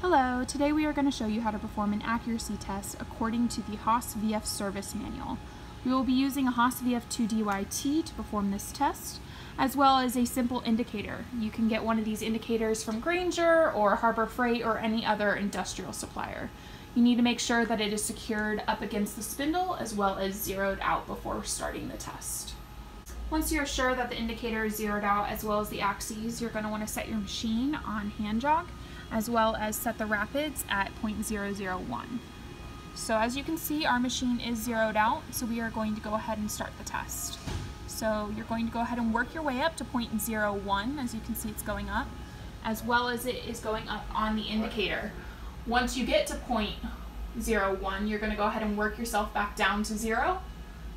Hello, today we are going to show you how to perform an accuracy test according to the Haas VF service manual. We will be using a Haas VF2DYT to perform this test, as well as a simple indicator. You can get one of these indicators from Grainger or Harbor Freight or any other industrial supplier. You need to make sure that it is secured up against the spindle as well as zeroed out before starting the test. Once you're sure that the indicator is zeroed out as well as the axes, you're going to want to set your machine on hand jog, as well as set the rapids at 0.001. So as you can see, our machine is zeroed out, so we are going to go ahead and start the test. So you're going to go ahead and work your way up to 0.01, as you can see it's going up, as well as it is going up on the indicator. Once you get to 0.01, you're going to go ahead and work yourself back down to 0.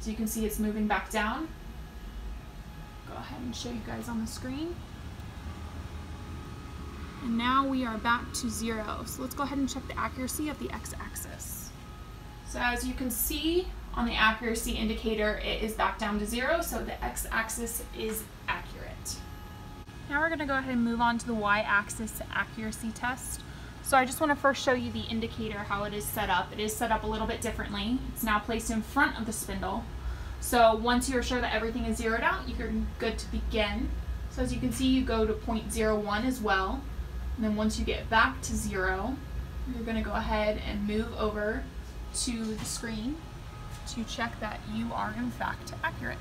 So you can see it's moving back down. Go ahead and show you guys on the screen. And now we are back to 0. So let's go ahead and check the accuracy of the x-axis. So as you can see on the accuracy indicator, it is back down to 0, so the x-axis is accurate. Now we're going to go ahead and move on to the y-axis accuracy test. So I just want to first show you the indicator, how it is set up. It is set up a little bit differently. It's now placed in front of the spindle. So once you're sure that everything is zeroed out, you're good to begin. So as you can see, you go to 0.01 as well. And then once you get back to 0, you're going to go ahead and move over to the screen to check that you are in fact accurate.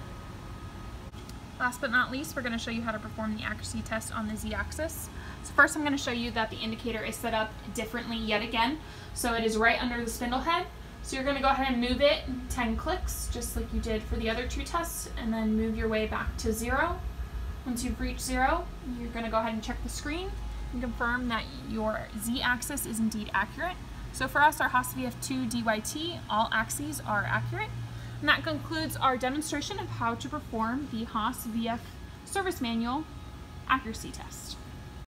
Last but not least, we're going to show you how to perform the accuracy test on the z-axis. So first I'm going to show you that the indicator is set up differently yet again. So it is right under the spindle head. So you're going to go ahead and move it 10 clicks, just like you did for the other two tests, and then move your way back to 0. Once you've reached 0, you're going to go ahead and check the screen and confirm that your z-axis is indeed accurate. So for us, our Haas VF2DYT, all axes are accurate. And that concludes our demonstration of how to perform the Haas VF service manual accuracy test.